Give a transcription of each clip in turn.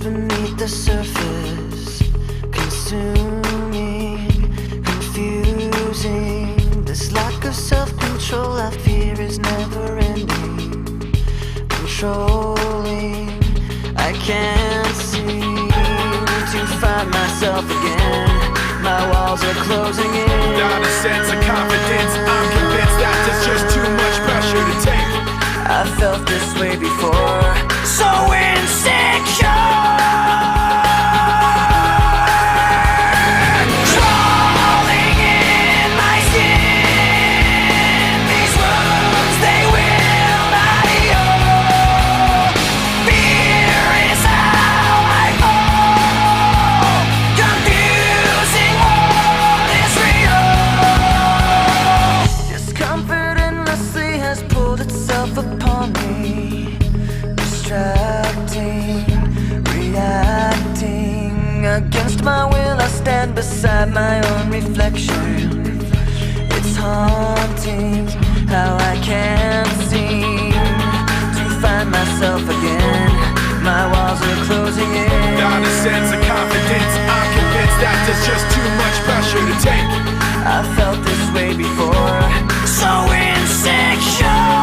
beneath the surface, consuming, confusing. This lack of self-control I fear is never ending, controlling. I can't seem to find myself again. My walls are closing in. Not a sense of confidence. I'm convinced that there's just too much pressure to take. I felt this way before, so insecure. Crawling in my skin, these wounds they will not heal. Fear is how I fall, confusing what is real. Discomfort endlessly has pulled itself upon me, distracting, reacting. Against my will I stand beside my own reflection. It's haunting how I can't seem to find myself again. My walls are closing in. Not a sense of confidence. I'm convinced that there's just too much pressure to take. I felt this way before, so insecure.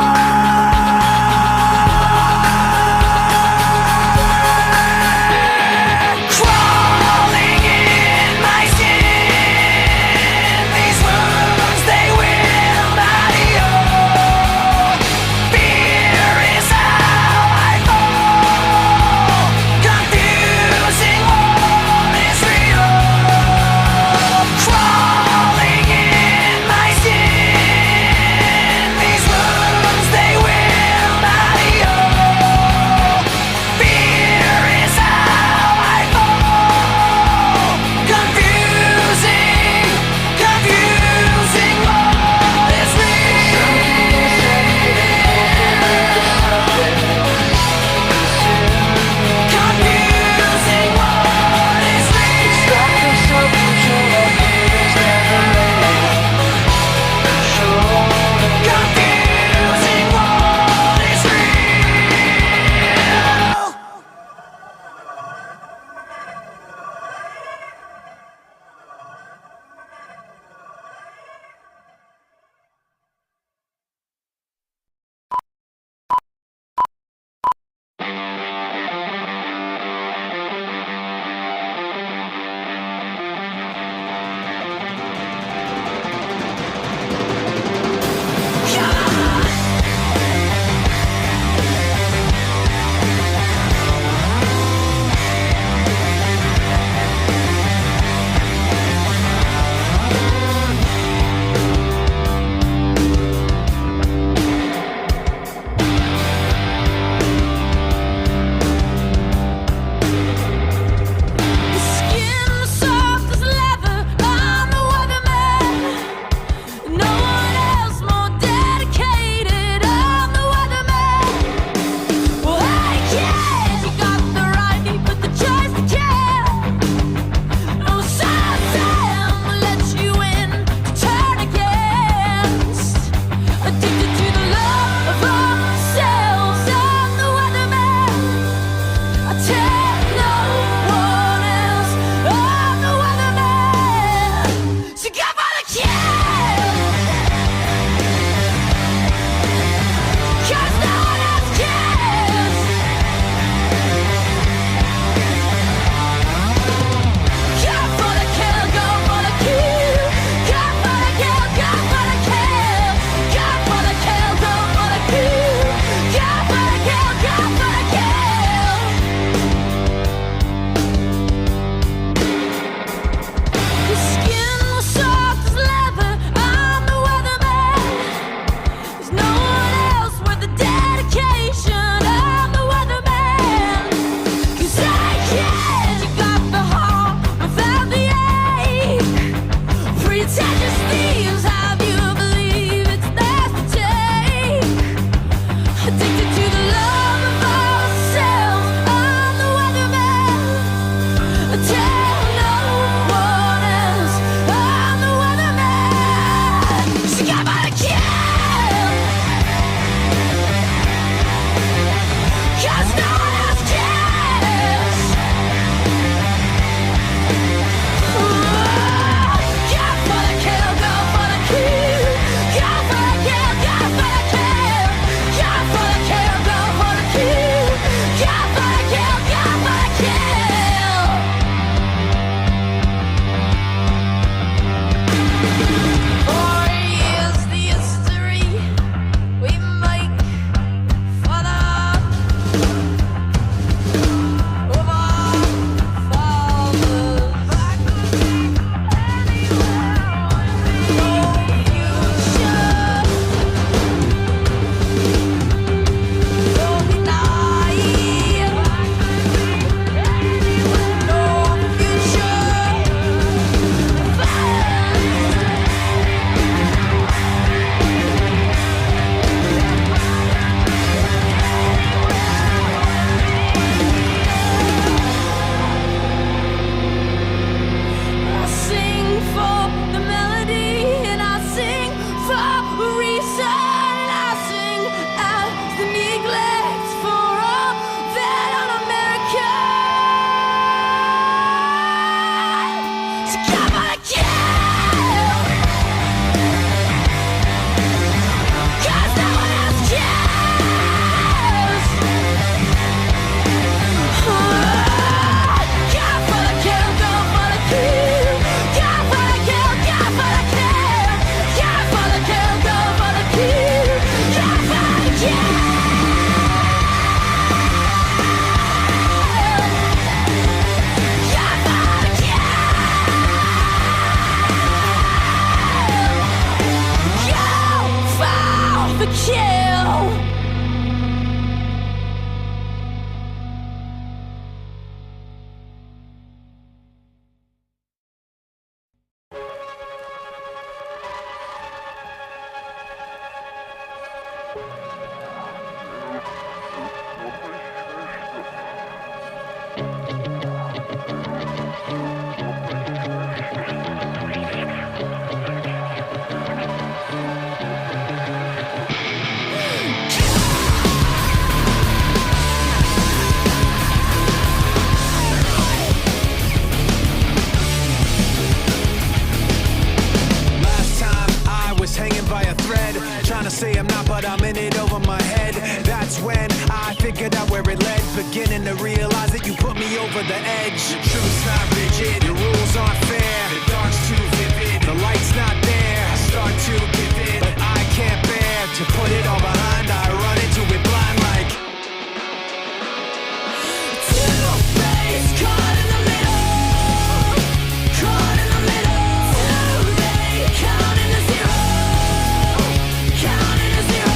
beginning to realize that you put me over the edge. The truth's not rigid, your rules aren't fair. The dark's too vivid, the light's not there. I start to give in, but I can't bear to put it all behind. I run into it blind like two-faced, caught in the middle, caught in the middle. Too late, counting to zero, counting to zero.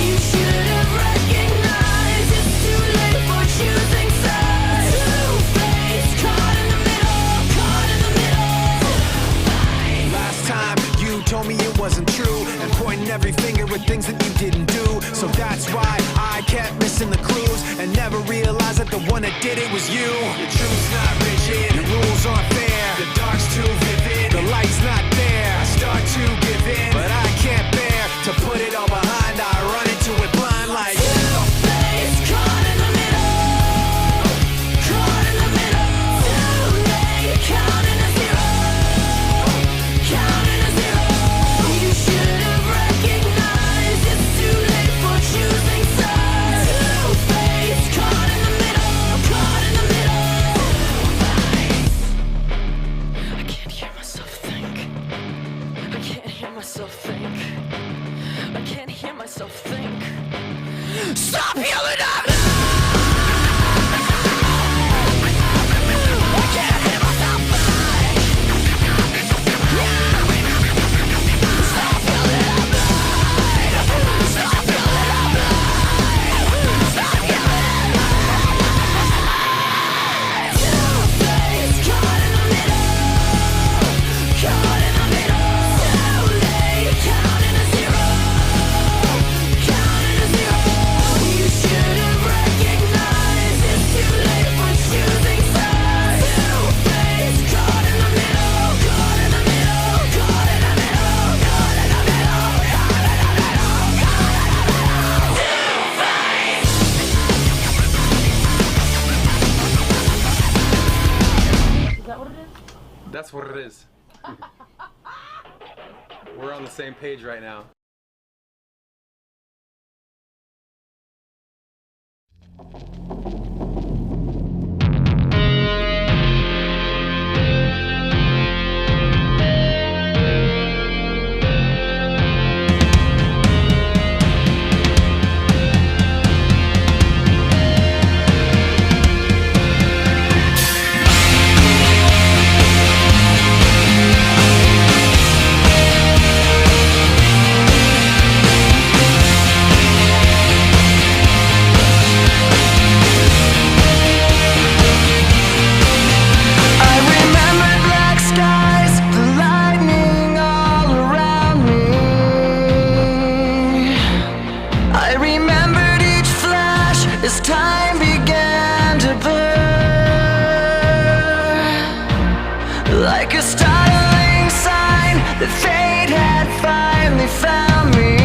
You should have recognized it's too late for choosing sides. Two-faced, caught in the middle, caught in the middle. last time you told me it wasn't true, and pointing every finger at things that you didn't do. So that's why I kept missing the clues and never realized that the one that did it was you. Your truth's not rigid, your rules aren't fair. The dark's too vivid, the light's not there. I start to give in, but I can't bear to put it all behind. I run into it blind like Two-faced, caught in the middle, caught in the middle. Too late, counting to zero, counting to zero. You should have recognized it's too late for choosing sides. Two-faced, caught in the middle, caught in the middle. I can't hear myself think. I can't hear myself think. I can't hear myself think. Stop yelling at me! I can't hear myself think. Stop yelling at me! Stop yelling at me! Stop yelling at me! Two-faced, caught in the middle, caught in the middle. Too late, counting to zero, counting to zero. You should have recognized it's too late for choosing sides. Two-faced, caught in the middle, caught in the middle, caught in the middle, caught in the middle, caught in the middle, caught in the middle. Two-faced. Is that what it is? That's what it is. We're on the same page right now. I remember black skies, the lightning all around me. I remembered each flash as time began to burn, like a startling sign that fate had finally found me.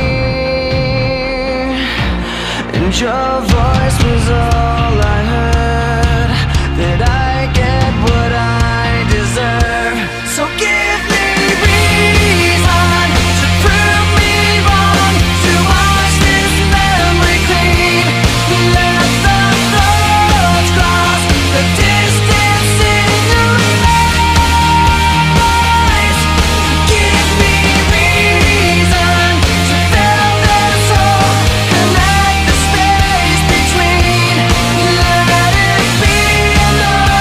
And your voice was all I heard, that I get what I deserve. So give me reason to prove me wrong, to wash this memory clean. Let the thoughts cross the distance in your eyes. Give me reason to fill this hole, connect the space between. Let it be enough.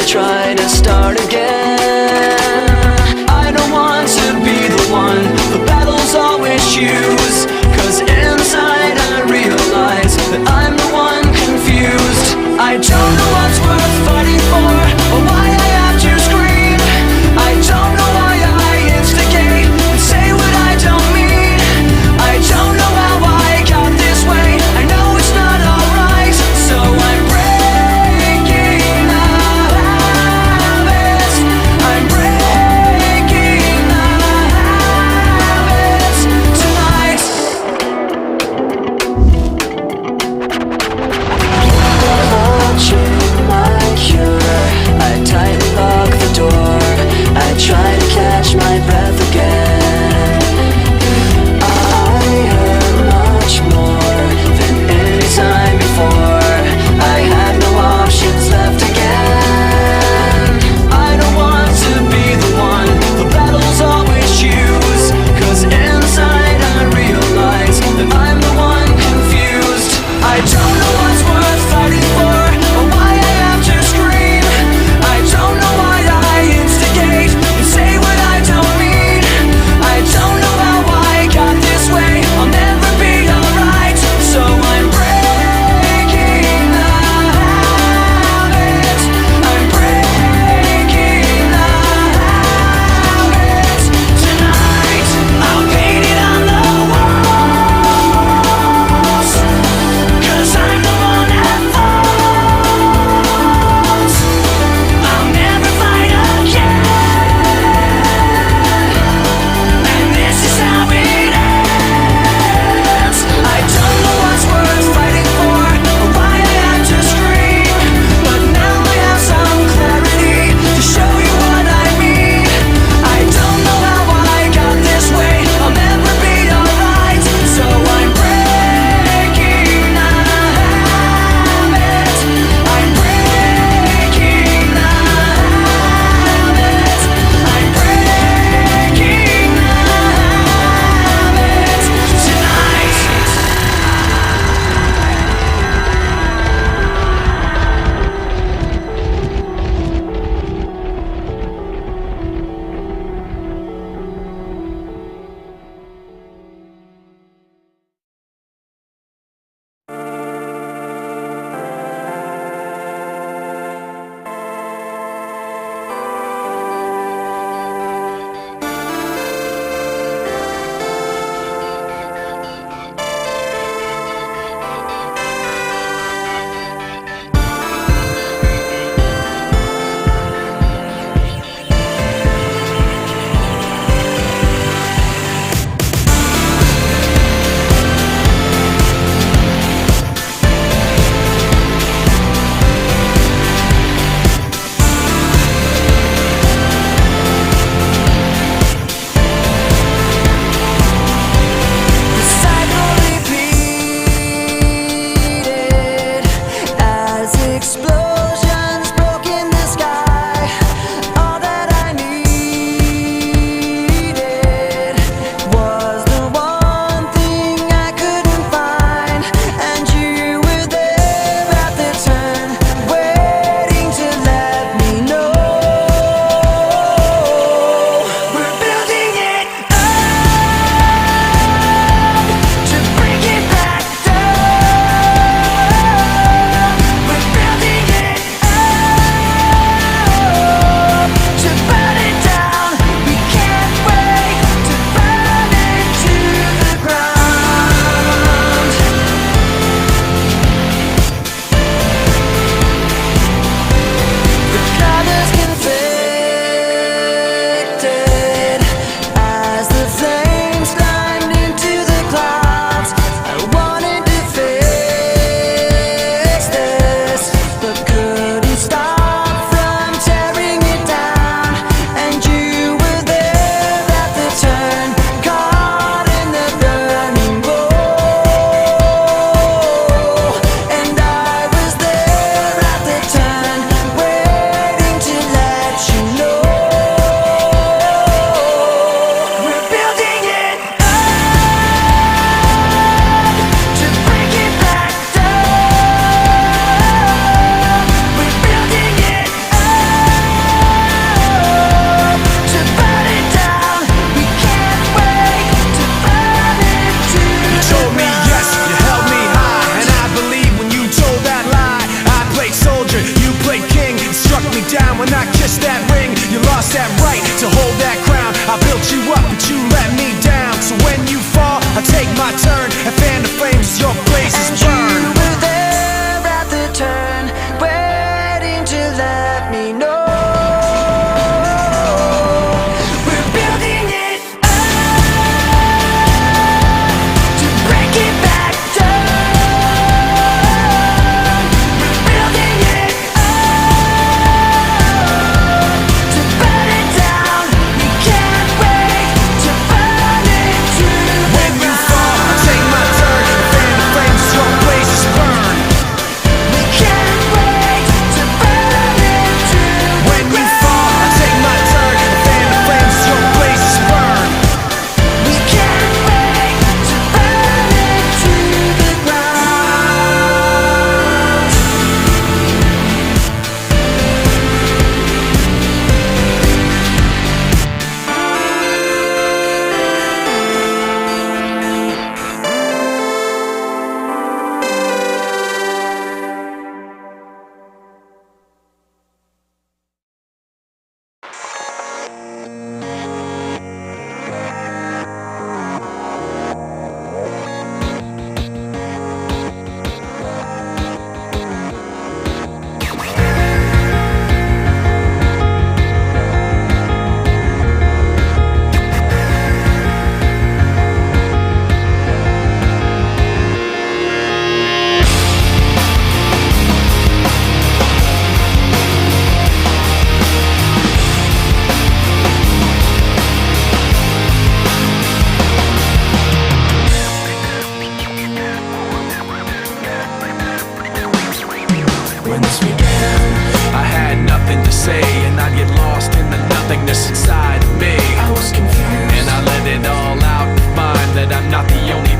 try to start again. I don't want to be the one the battles always choose, 'cause inside I realize that I'm the one confused. I don't know what's worth fighting for, or why I have to scream. I don't know why I instigate and say what I don't mean. I don't know how I got this way, I know it's not alright, so I'm breaking out.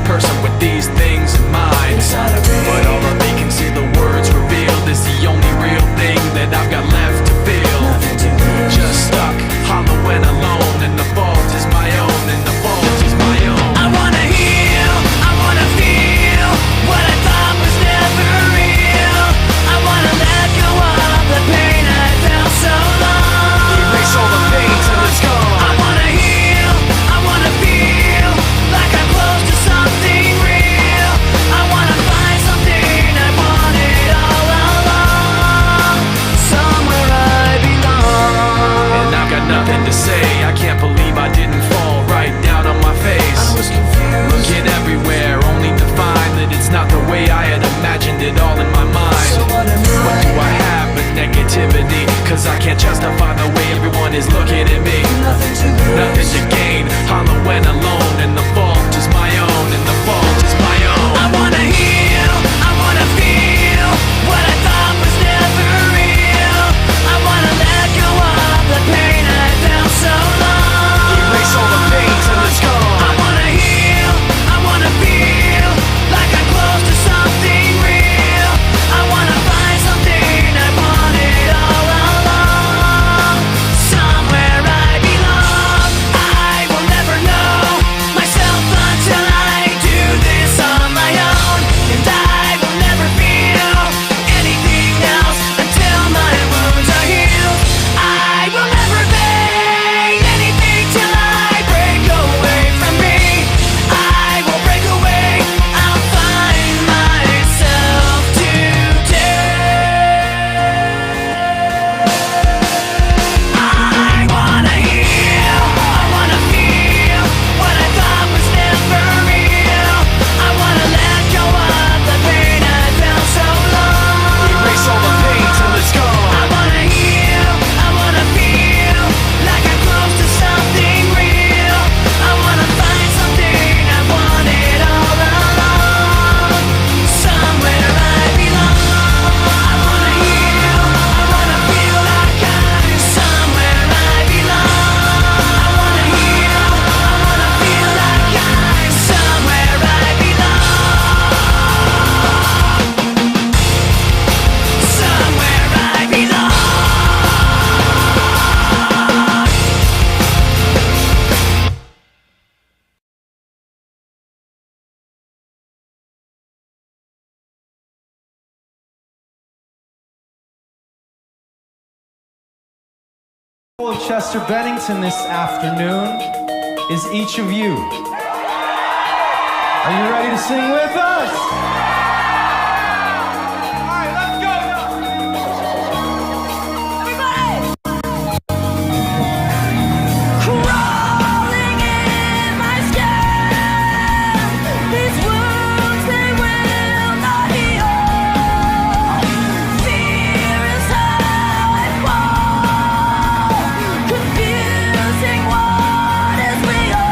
person with these things in mind. But all of me can see the words revealed is the only real thing that I've got left to feel. Just stuck, hollow and alone, and the fault is my own, and the fault is my own. I wanna heal, I wanna feel what I thought was never real. I wanna let go of the pain I felt so long. Erase all the pain till it's gone. I wanna heal, I wanna feel like I'm close to something real. I wanna find something I wanted all along, somewhere I belong. And I've got nothing to say, I can't believe I didn't fall right down on my face. I was confused, looking everywhere, only to find that it's not the way I had imagined it all in my mind. So what do I have but negativity? Cause I can't justify the way everyone is looking at me. Nothing to gain, hollow and alone, and the fault is my own, and the fault is my own. I wanna heal, I wanna feel what I thought was never real. I wanna let go of the pain I felt so long. Erase all the pain till it's gone. I wanna heal, I wanna feel like I'm close to something real. I wanna find something I wanted all along, somewhere I belong. I will never know myself until I do this on my own, and I will never feel anything else until my wounds are healed. I will never fade anything till I break away from me. I will break away, I'll find myself today. I wanna heal, I wanna feel what I thought was never real. I wanna let go of the pain I felt so long. Erase all the pain till it's gone. I wanna heal, I wanna feel like I'm close to something real. I wanna find something I wanted all along, somewhere I belong. I wanna heal, I wanna feel like I'm somewhere I belong. I wanna heal, I wanna feel like I'm somewhere I belong, somewhere I belong. Of Chester Bennington this afternoon is each of you. Are you ready to sing with us? All right, let's go. Crawling in my skin, these wounds they will not heal. Fear is how I fall, confusing what is real.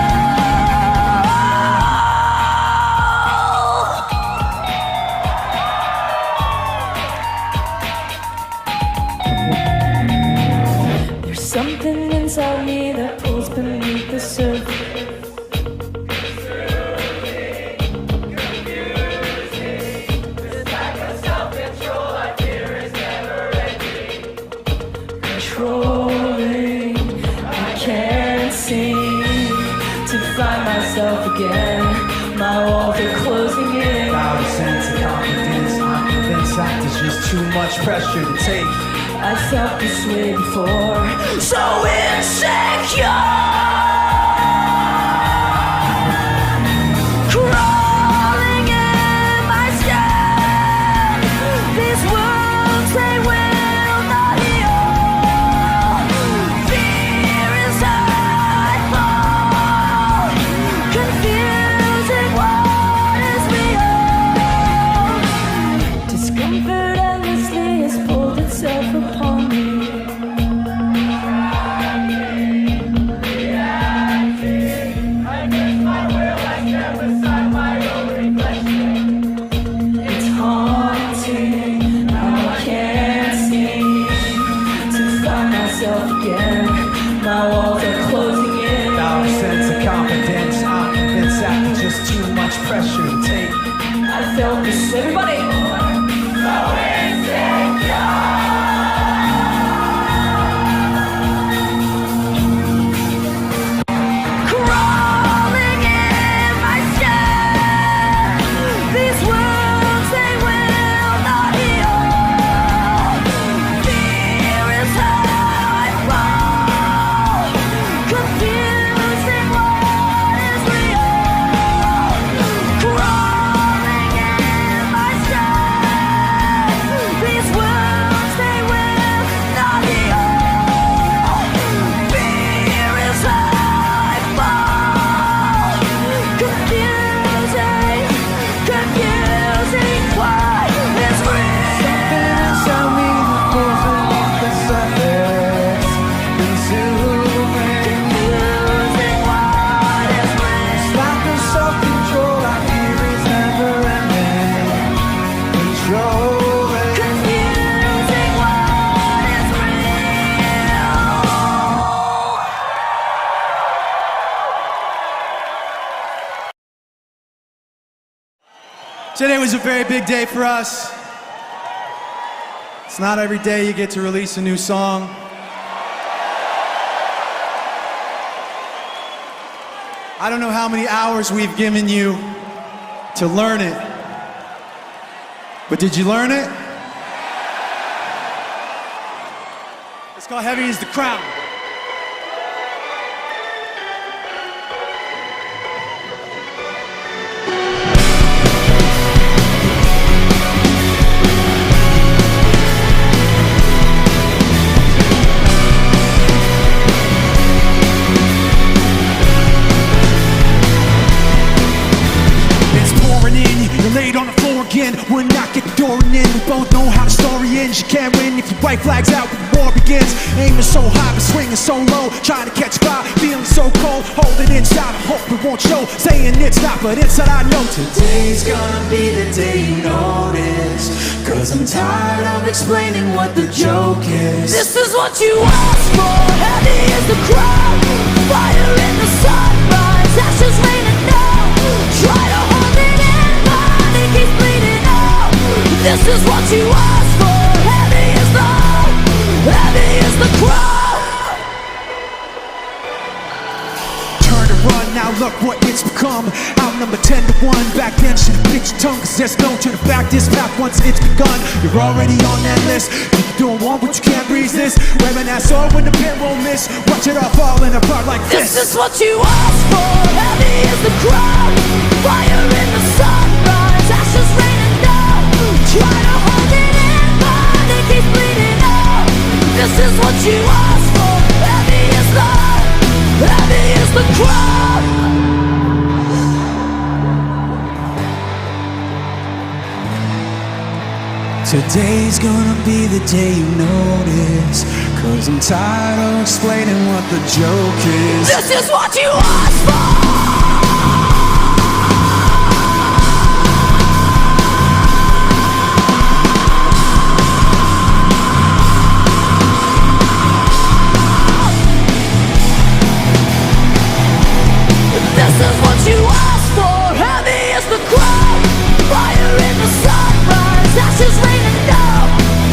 There's something inside me that pulls beneath the surface. Controlling, I can't seem to find myself again. My walls are closing in. Without a sense of confidence, I'm convinced that there's just too much pressure to take. I felt this way before, so insecure. Crawling in my skin, these wounds they will not heal. Fear is how I fall, confusing what is real. Discomfort endlessly has pulled itself upon me. felt this. Everybody. Crawling in my skin. These wounds they will not heal. Fear is how I fall, confusing what is real. Crawling in my skin. These wounds they will not heal. Fear is how I fall, confusing what is real. Tell me the force beneath the surface. Consuming. Confusing what is real. Lack of self-control, I fear is never ending. Controlling. Confusing what is real. Today was a very big day for us. It's not every day you get to release a new song. I don't know how many hours we've given you to learn it, but did you learn it? Let's go Heavy is the Crown. It's pouring in, you're laid on the floor again. We're not getting door in, we both know how the story ends. You can't win if your white flag's out when the war begins. Aiming so high but swinging so low, trying to catch fire, feeling so cold. Holding inside, I hope it won't show. Saying it's not, but inside I know Today's gonna be the day you notice, 'cause I'm tired of explaining what the joke is. This is what you asked for. Heavy is the crowd. Fire in the sunrise, ashes raining down. Try to hold it in, but it keeps bleeding out. This is what you asked for. Heavy is the crowd. turn to run, now look what it's become. Outnumbered 10 to 1, back then should've picked your tongue, 'cause there's no turning back this path once it's begun. You're already on that list, you're doing one but you can't resist. Wearing that sword when the pin won't miss, watch it all falling apart like This this. is what you asked for. Heavy is the crowd. Fire in the sunrise, ashes raining down. Try to hold it in, but it keeps bleeding out. This is what you asked for. Heavy is the crowd. Today's gonna be the day you notice, 'cause I'm tired of explaining what the joke is. This is what you asked for. This is what you asked for. Heavy is the crowd. Fire in the sunrise, ashes raining down.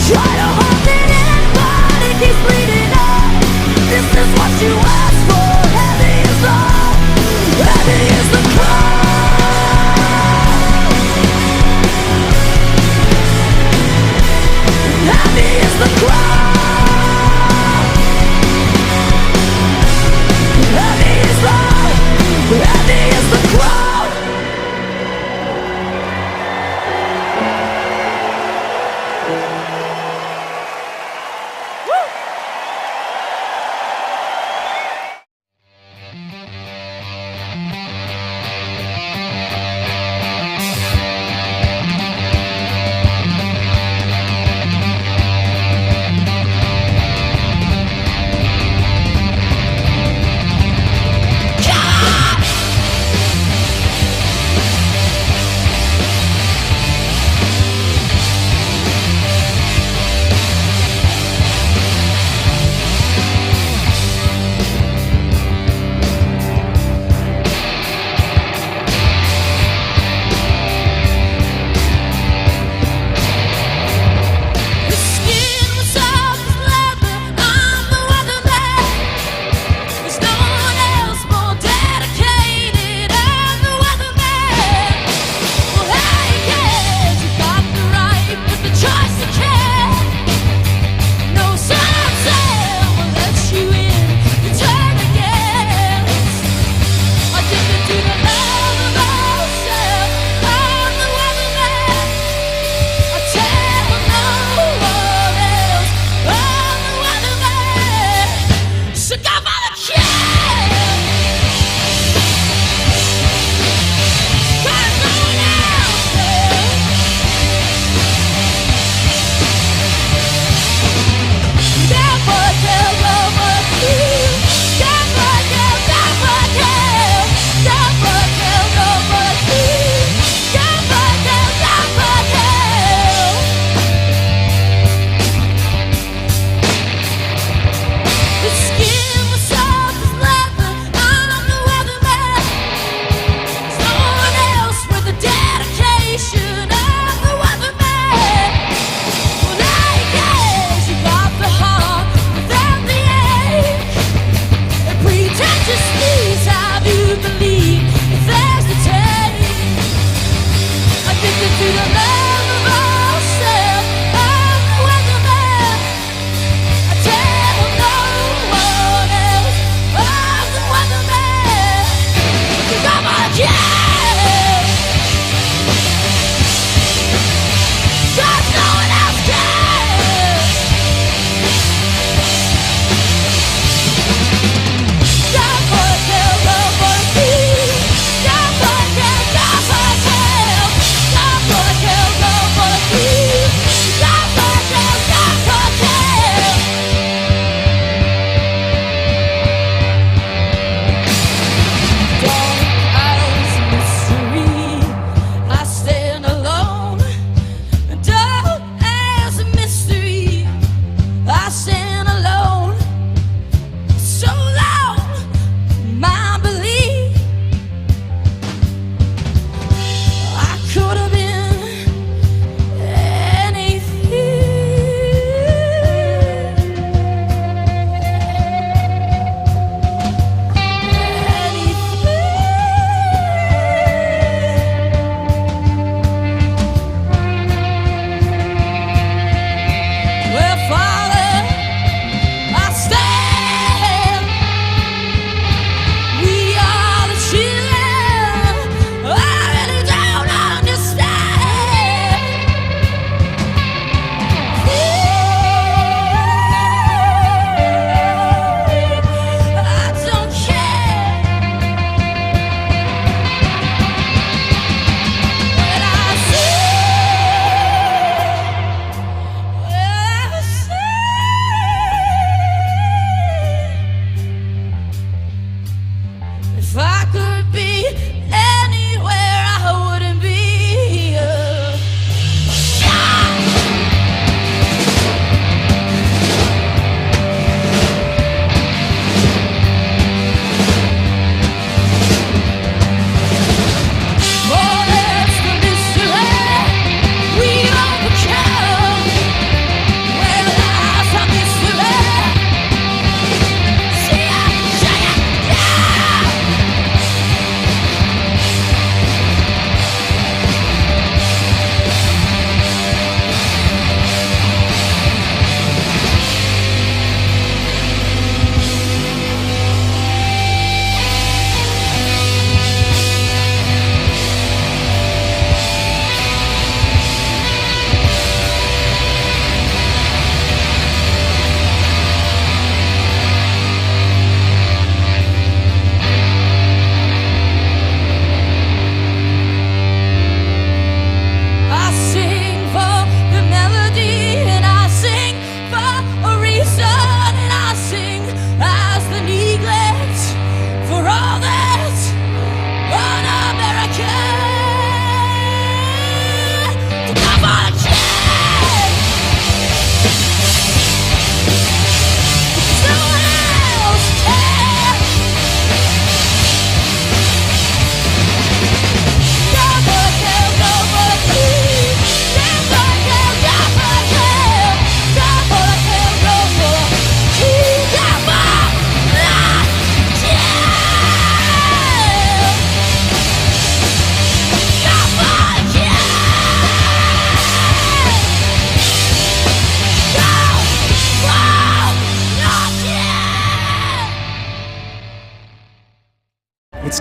Try to hold it in, but it keeps bleeding out. This is what you asked for. Heavy is the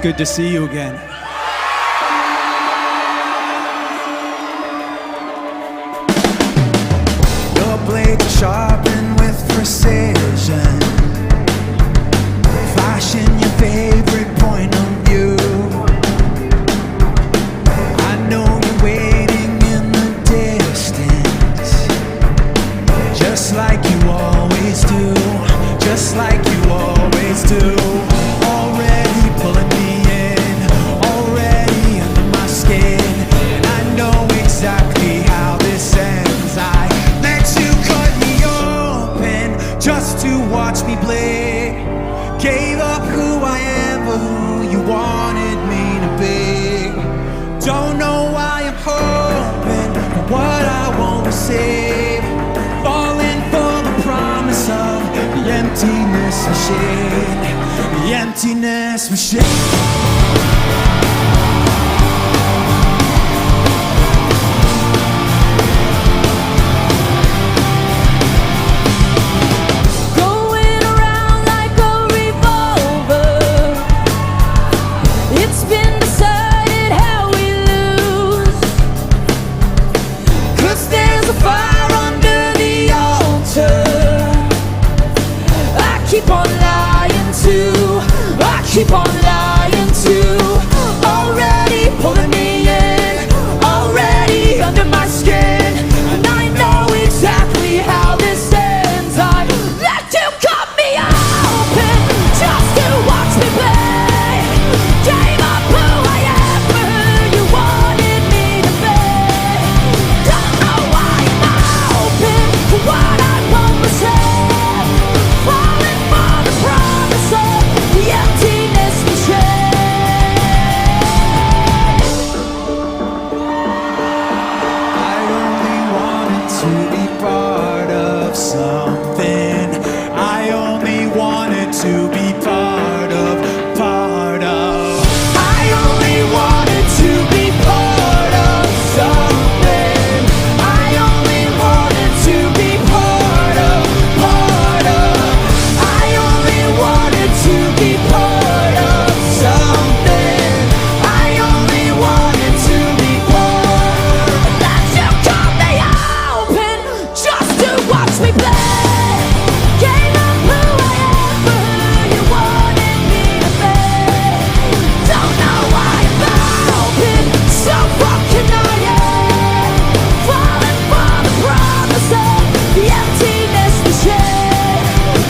good to see you again. Your blades are sharpened with precision, flashing your favorite point of view. I know you're waiting in the distance, just like you always do, just like you always do. Already pulling me in, already under my skin, and I know exactly how this ends. I let you cut me open just to watch me bleed. Gave up who I am for who you wanted me to be. Don't know why I'm hoping for what I won't receive. Falling for the promise of the emptiness machine. The emptiness machine. Going around like a revolver. It's been decided how we lose. 'Cause there's a fire under the altar. I keep on lying to, I keep on lying to. Already pulling me in, already under my skin, and I know exactly how this ends. I let you cut me open just to watch me play. Gave up who I am for who you wanted me to be. Don't know why I'm open for what I won't receive. Falling for the promise of the emptiness machine. I only wanted to be part of something. I only wanted to be part of, part of. I only wanted to be part of something. I only wanted to be part of, part of. I only wanted to be part of something. I only wanted to be part. Let you cut me open just to watch me play. Gave up who I am for who you wanted me to be. Don't know why I'm open, so fucking I am. Falling for the promise of the emptiness machine.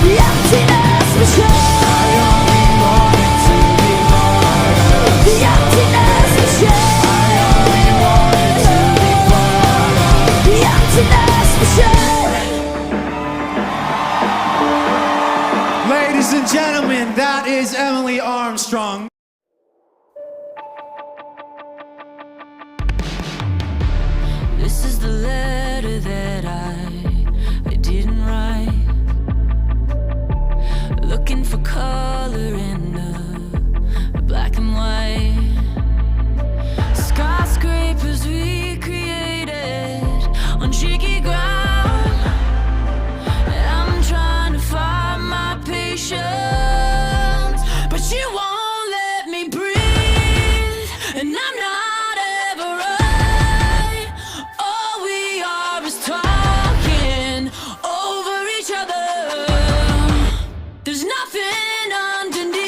The emptiness machine. I only wanted to be part of the emptiness machine. I only wanted to be part of the emptiness machine. Ladies and gentlemen, that is Emily Armstrong. This is the letter that I didn't write. Looking for color in the black and white. Skyscrapers we created on shaky ground. I'm trying to find my patience, but you won't let me breathe, and I'm not ever right. All we are is talking over each other. There's nothing underneath.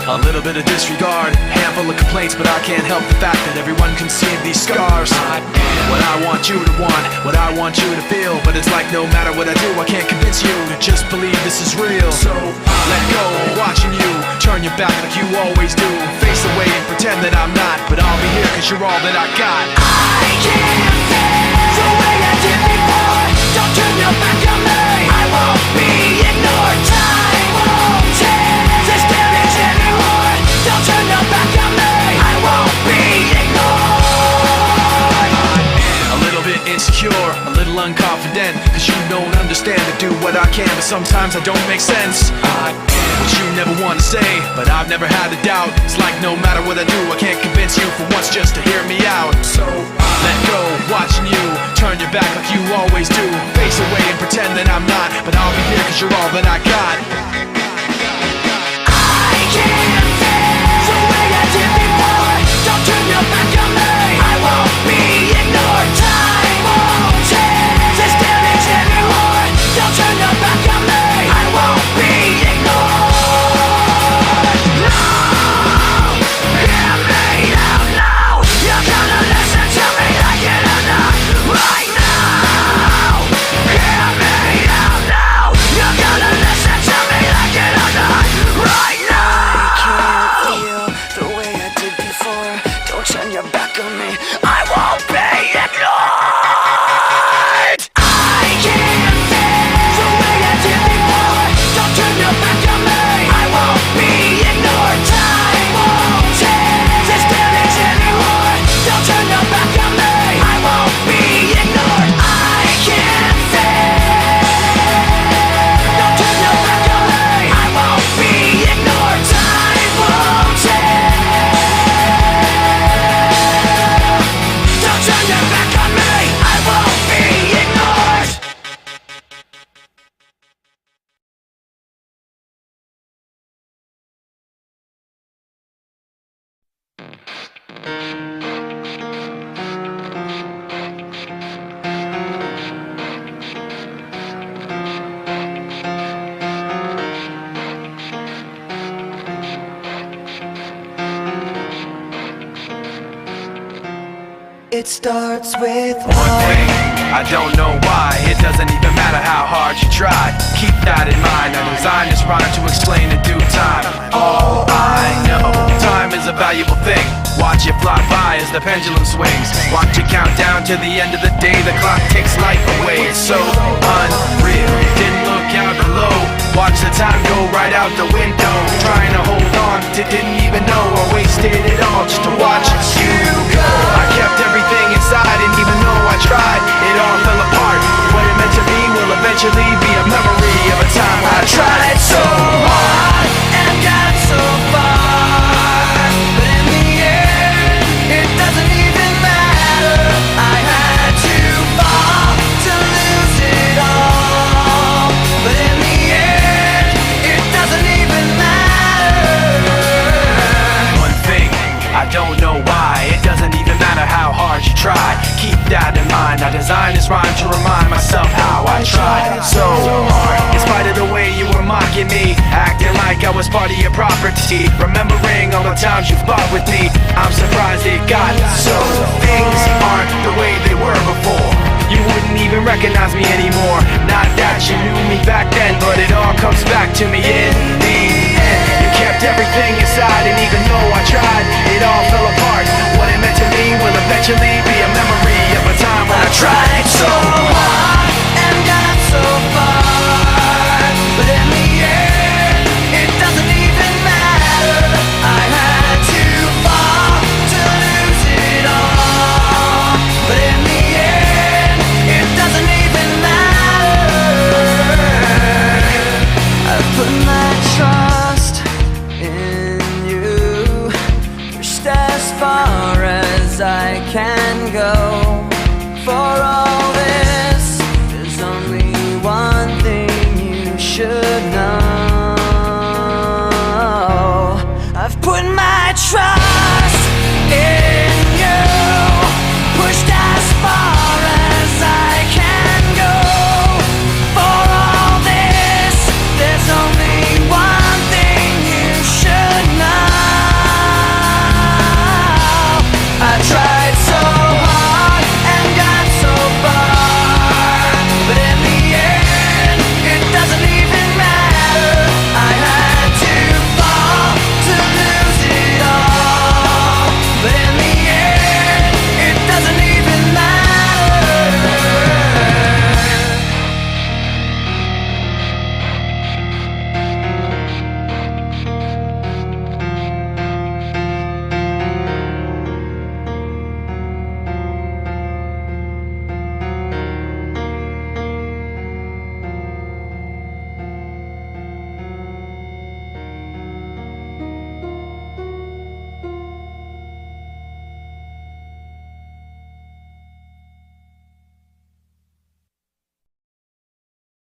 A little bit of disregard, handful of complaints, but I can't help the fact that everyone can see these scars. I am what I want you to want, what I want you to feel, but it's like no matter what I do, I can't convince you to just believe this is real. So let go of watching you turn your back like you always do, face away and pretend that I'm not, but I'll be here cause you're all that I got. I can't feel the way I did before. Don't turn your back on me. I won't be ignored. Time won't change this damage anymore. Don't turn your back on me. I won't be ignored. A little bit insecure, a little unconfident, cause you don't understand to do what I can, but sometimes I don't make sense. I am what you never want to say, but I've never had a doubt. It's like no matter what I do, I can't convince you for once just to hear me out. So let go, watching you turn your back like you always do, face away and pretend that I'm not, but I'll be here cause you're all that I got. I can't feel the way I did before. Don't turn your back on me. I won't be ignored. Time won't change this damage anymore. Don't turn your back on me. I won't be ignored. No, hear me out now. You're gonna listen to me like it or not. Right now, hear me out now. You're gonna listen to me like it or not. Right now. I can't feel the way I did before. Don't turn your back on me. I won't be ignored. I can't feel the way I did before. Don't turn your back on me. I won't be ignored. Time won't change this damage anymore. Don't turn your back on me. I won't be ignored. I can't feel. Don't turn your back on me. I won't be ignored. Time won't change. Don't turn your back on me. I won't be ignored. It starts with One thing, I don't know why. It doesn't even matter how hard you try. Keep that in mind. I designed this rhyme to explain in due time. All I know, time is a valuable thing. Watch it fly by as the pendulum swings. Watch it count down to the end of the day. The clock takes life away. It's so unreal. Didn't look out below. Watch the time go right out the window. Trying to hold on to didn't even know I wasted it all just to watch you go. I kept everything inside, and even though I tried, it all fell apart. What it meant to be will eventually be a memory of a time I tried so hard and got so far, but in the end, it doesn't even matter. I had to fall to lose it all, but in the end, it doesn't even matter. one thing, I don't know why. It doesn't even matter how hard you try. Keep that in mind. I designed this rhyme to remind myself how I tried so hard. In spite of the way you were mocking me, acting like I was part of your property, remembering all the times you fought with me, I'm surprised it got so. Things aren't the way they